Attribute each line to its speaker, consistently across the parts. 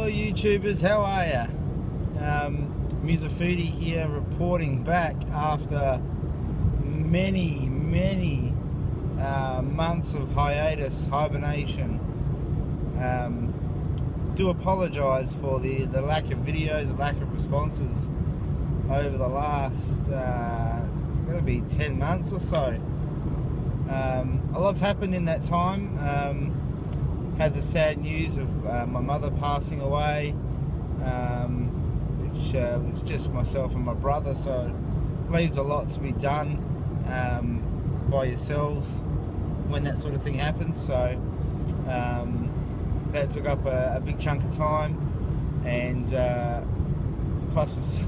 Speaker 1: YouTubers, how are ya? Mudofoodie here, reporting back after many months of hiatus, hibernation. Do apologise for the lack of videos, the lack of responses over the last, it's going to be 10 months or so. A lot's happened in that time. Had the sad news of my mother passing away, which was just myself and my brother, so it leaves a lot to be done by yourselves when that sort of thing happens. So that took up a big chunk of time, and plus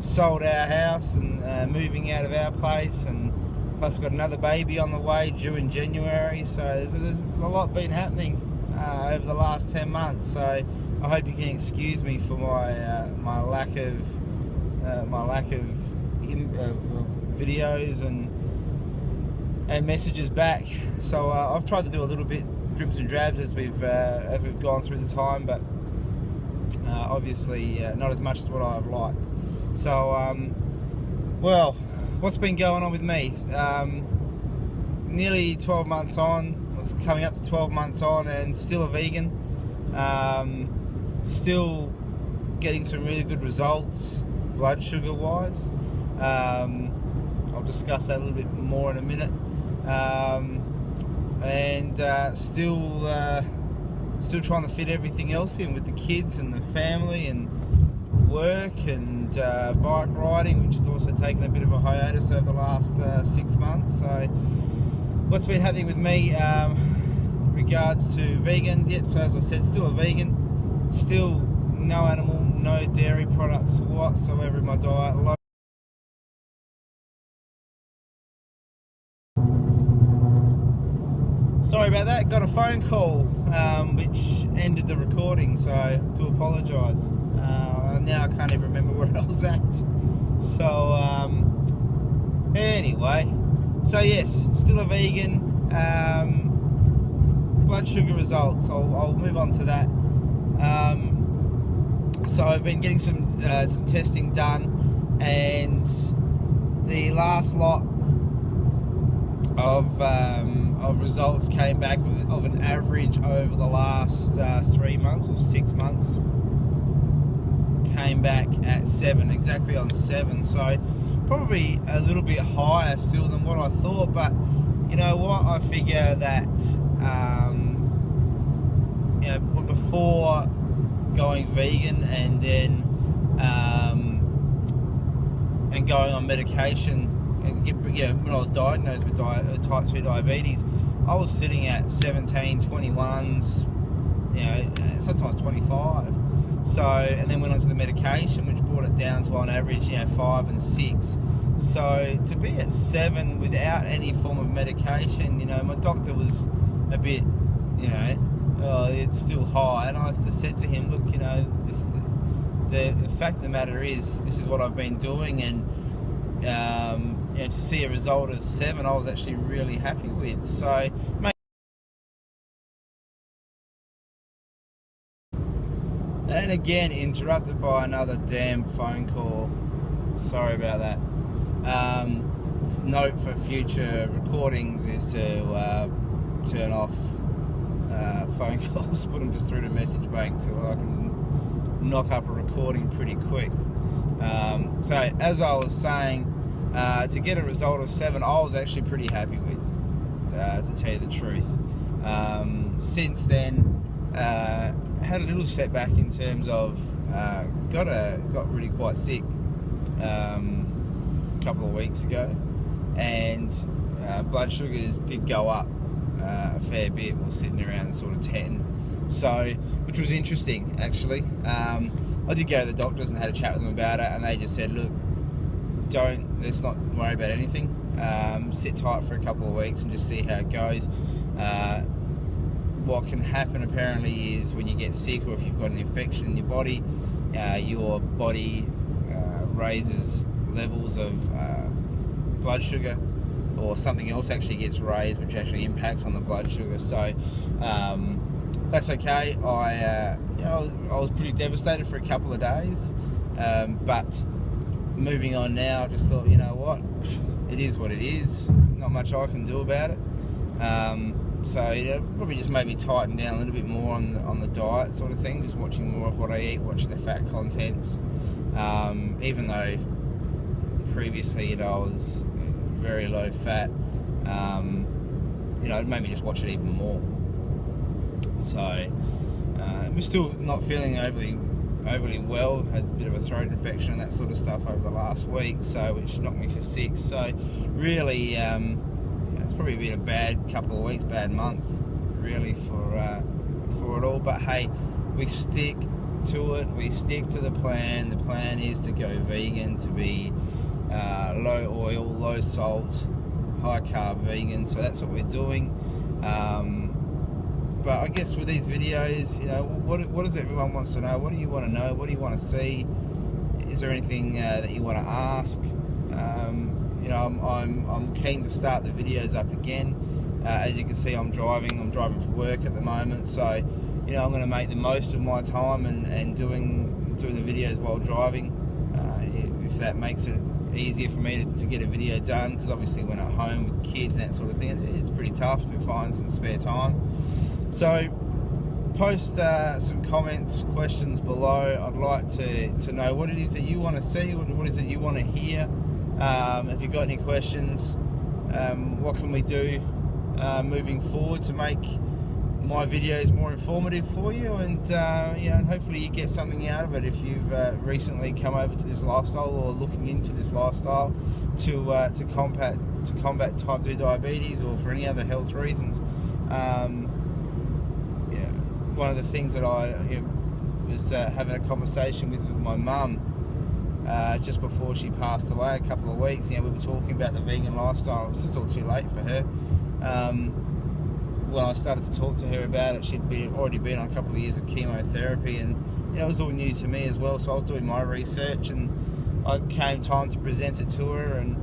Speaker 1: sold our house and moving out of our place, and plus got another baby on the way due in January. So there's a lot been happening over the last 10 months. So I hope you can excuse me for my lack of videos and messages back. So I've tried to do a little bit drips and drabs as we've gone through the time, but obviously not as much as what I've liked. So well, what's been going on with me? Nearly 12 months on, it's coming up to 12 months on, and still a vegan. Still getting some really good results blood sugar wise. I'll discuss that a little bit more in a minute. And still trying to fit everything else in with the kids and the family and work and bike riding, which has also taken a bit of a hiatus over the last 6 months. So what's been happening with me regards to vegan? Yeah, so as I said, still a vegan, still no animal, no dairy products whatsoever in my diet. Sorry about that, got a phone call which ended the recording, so I do apologise. Now I can't even remember where I was at. So anyway, so yes, still a vegan. Blood sugar results, I'll move on to that. So I've been getting some testing done, and the last lot of results came back of an average over the last 3 months or 6 months. Came back at 7, exactly on 7. So probably a little bit higher still than what I thought, but you know what? I figure that you know, before going vegan and then and going on medication. When I was diagnosed with type 2 diabetes, I was sitting at 17, 21s, you know, sometimes 25. So, and then went on to the medication, which brought it down to on average, you know, 5 and 6. So to be at 7 without any form of medication, you know, my doctor was a bit, you know, oh, it's still high, and I just said to him, look, you know, the fact of the matter is, this is what I've been doing, and you know, to see a result of 7, I was actually really happy with. So, and again, interrupted by another damn phone call. Sorry about that. Note for future recordings is to turn off phone calls, put them just through to message bank so that I can knock up a recording pretty quick. So, as I was saying, to get a result of 7, I was actually pretty happy with, to tell you the truth. Since then, had a little setback in terms of got really quite sick a couple of weeks ago, and blood sugars did go up a fair bit. We're sitting around sort of 10, so which was interesting actually. I did go to the doctors and had a chat with them about it, and they just said, look, let's not worry about anything. Sit tight for a couple of weeks and just see how it goes. What can happen apparently is when you get sick, or if you've got an infection in your body raises levels of blood sugar, or something else actually gets raised which actually impacts on the blood sugar. So that's okay. You know, I was pretty devastated for a couple of days, but moving on now, I just thought, you know what, it is what it is. Not much I can do about it. So yeah, probably just made me tighten down a little bit more on the diet sort of thing. Just watching more of what I eat, watching the fat contents. Even though previously, you know, I was very low fat, you know, it made me just watch it even more. So I'm still not feeling overly well. Had a bit of a throat infection and that sort of stuff over the last week, so which knocked me for 6. So really, it's probably been a bad couple of weeks, bad month, really, for it all. But hey, we stick to it. We stick to the plan. The plan is to go vegan, to be low oil, low salt, high carb vegan. So that's what we're doing. But I guess with these videos, you know, what does everyone wants to know? What do you want to know? What do you want to see? Is there anything that you want to ask? You know, I'm keen to start the videos up again. As you can see, I'm driving for work at the moment, so you know, I'm going to make the most of my time and doing the videos while driving. If that makes it easier for me to get a video done, because obviously when at home with kids and that sort of thing, it's pretty tough to find some spare time. So post some comments, questions below. I'd like to know what it is that you want to see, what it is that you want to hear. If you've got any questions, what can we do moving forward to make my videos more informative for you, and you know, and hopefully you get something out of it if you've recently come over to this lifestyle or looking into this lifestyle to combat type 2 diabetes or for any other health reasons. Yeah, one of the things that I was having a conversation with my mum just before she passed away a couple of weeks. You know, we were talking about the vegan lifestyle. It was just all too late for her. When I started to talk to her about it, she'd already been on a couple of years of chemotherapy, and you know, it was all new to me as well. So I was doing my research, and I came time to present it to her, and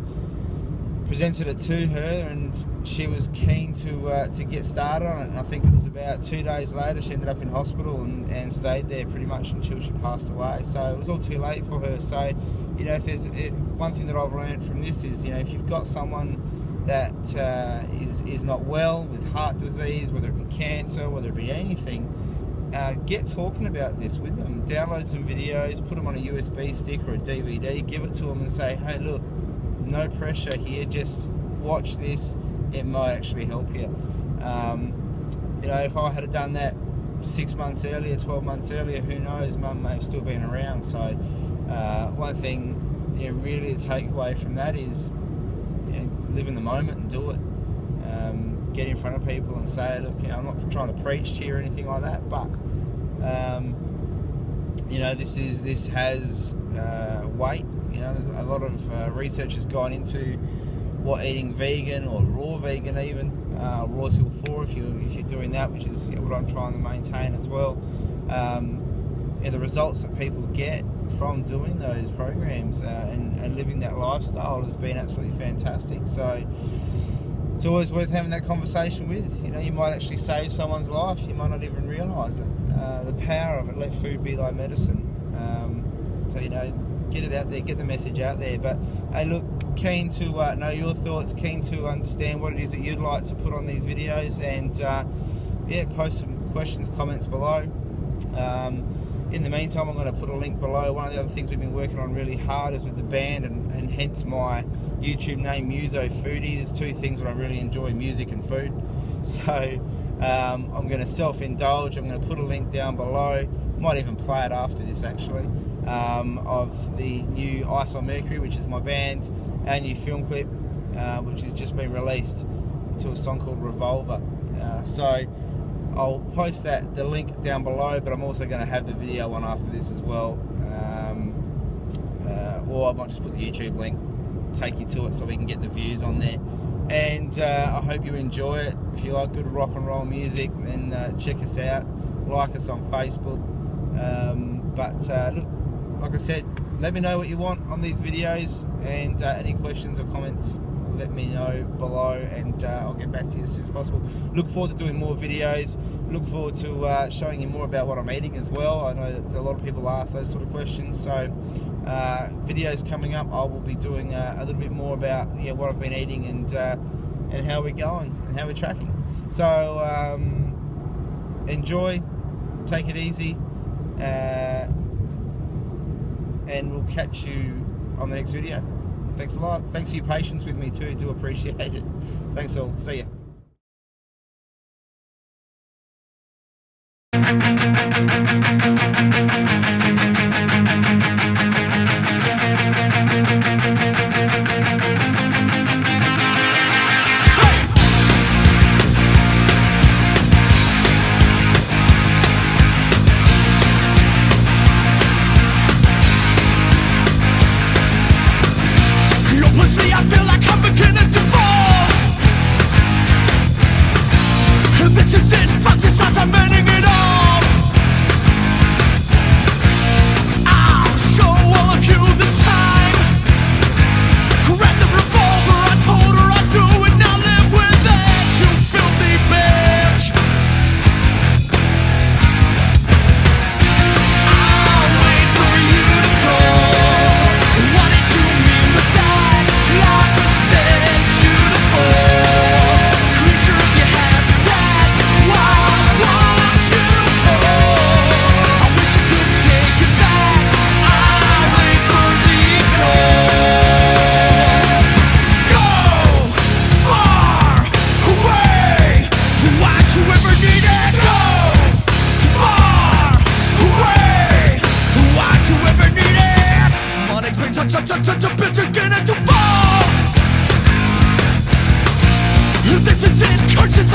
Speaker 1: presented it to her, and she was keen to get started on it. And I think it was about 2 days later she ended up in hospital and stayed there pretty much until she passed away. So it was all too late for her. So you know, if there's one thing that I've learned from this is, you know, if you've got someone that is not well with heart disease, whether it be cancer, whether it be anything, get talking about this with them. Download some videos, put them on a USB stick or a DVD, give it to them and say, hey, look, no pressure here, just watch this, it might actually help you. You know, if I had done that 6 months earlier, 12 months earlier, who knows, Mum may have still been around. So one thing, you know, really to take away from that is, you know, live in the moment and do it. Get in front of people and say, look, you know, I'm not trying to preach to you or anything like that, but you know, this has weight. You know, there's a lot of research has gone into what eating vegan or raw vegan, even raw till 4 if you're doing that, which is, you know, what I'm trying to maintain as well. You know, the results that people get from doing those programs and living that lifestyle has been absolutely fantastic. So it's always worth having that conversation with. You know, you might actually save someone's life, you might not even realise it. The power of it, let food be thy medicine. So, you know, get it out there, get the message out there. But hey, look, keen to know your thoughts, keen to understand what it is that you'd like to put on these videos, and yeah, post some questions, comments below. In the meantime, I'm going to put a link below. One of the other things we've been working on really hard is with the band, and hence my YouTube name, mudofoodie. There's two things that I really enjoy, music and food. So I'm going to self-indulge. I'm going to put a link down below. Might even play it after this, actually, of the new Ice On Mercury, which is my band, and new film clip, which has just been released, to a song called Revolver. So I'll post the link down below, but I'm also going to have the video on after this as well. Or I might just put the YouTube link, take you to it so we can get the views on there. And I hope you enjoy it. If you like good rock and roll music, then check us out. Like us on Facebook. Look, like I said, let me know what you want on these videos, and any questions or comments, let me know below, and I'll get back to you as soon as possible. Look forward to doing more videos. look forward to showing you more about what I'm eating as well. I know that a lot of people ask those sort of questions, so videos coming up, I will be doing a little bit more about what I've been eating and how we're going and how we're tracking. So enjoy, take it easy, and we'll catch you on the next video. Thanks a lot. Thanks for your patience with me too. Do appreciate it. Thanks all. See ya.
Speaker 2: Hopelessly, I feel like I'm beginning to fall. This is it, fuck this life, I'm ending it all. I'll show all of you this time. Grab the revolver, I told her I'd do it, now live with it, you filthy bitch. I'll wait for you to call. What did you mean with that? Life is beautiful. Creature of your habitat. Why won't you call? I wish I could take it back. I'll wait for the call. Go far away. Why'd you ever need it? Go too far away. Why'd you ever need it? Money's been such a bitch beginning to fall. This is it, curses.